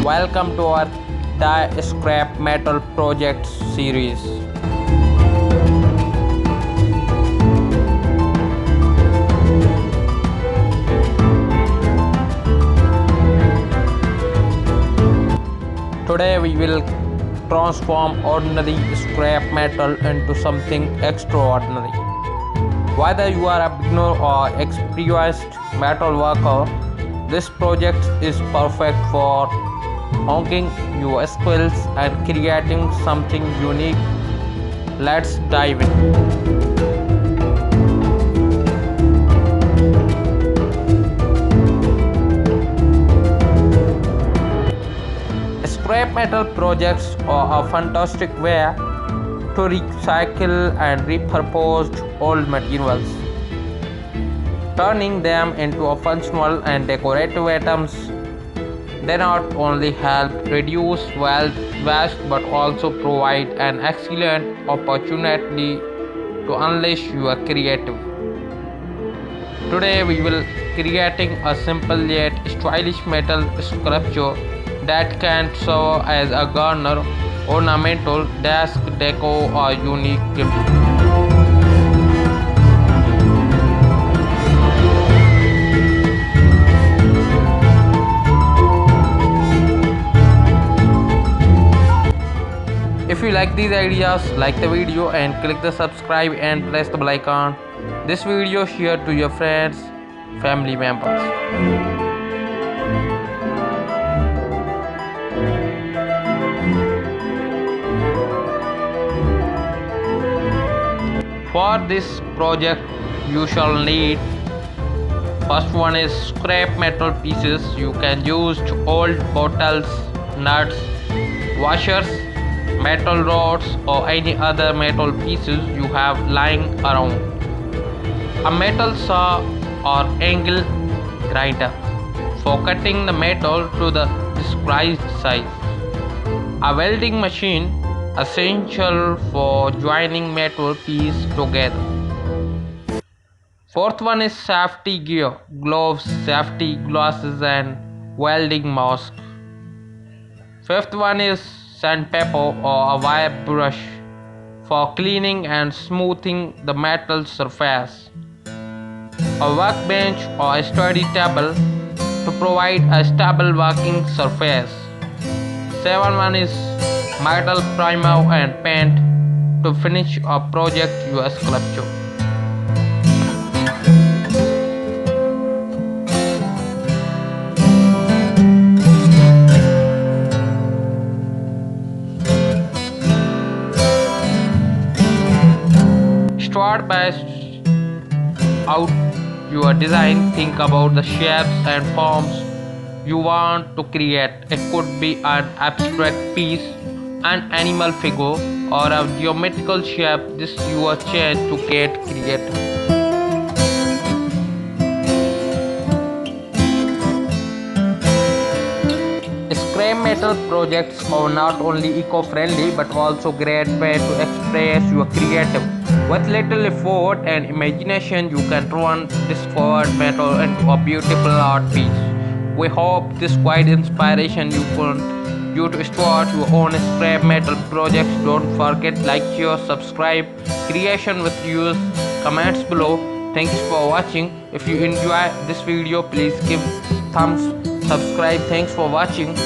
Welcome to our Die Scrap Metal Project series. Today we will transform ordinary scrap metal into something extraordinary. Whether you are a beginner or experienced metal worker, this project is perfect for honing your skills and creating something unique. Let's dive in. Scrap metal projects are a fantastic way to recycle and repurpose old materials, turning them into a functional and decorative items. They not only help reduce waste but also provide an excellent opportunity to unleash your creative. Today we will creating a simple yet stylish metal sculpture that can serve as a garner, ornamental, desk decor or unique gift. If you like these ideas, like the video and click the subscribe and press the bell icon. This video share to your friends, family members. For this project you shall need, first one is scrap metal pieces. You can use old bottles, nuts, washers, metal rods or any other metal pieces you have lying around. A metal saw or angle grinder for cutting the metal to the prescribed size. A welding machine essential for joining metal pieces together. Fourth one is safety gear, gloves, safety glasses and welding mask. Fifth one is sandpaper or a wire brush for cleaning and smoothing the metal surface. A workbench or a study table to provide a stable working surface. Seventh one is metal primer and paint to finish or project your sculpture. Start by out your design. Think about the shapes and forms you want to create. It could be an abstract piece, an animal figure or a geometrical shape. This your chance to get creative. Scrap metal projects are not only eco-friendly but also great way to express your creative. With little effort and imagination, you can turn discarded metal into a beautiful art piece. We hope this quite inspiration you to start your own scrap metal projects. Don't forget like, share, subscribe, creation with views, comments below. Thanks for watching. If you enjoy this video, please give thumbs, subscribe. Thanks for watching.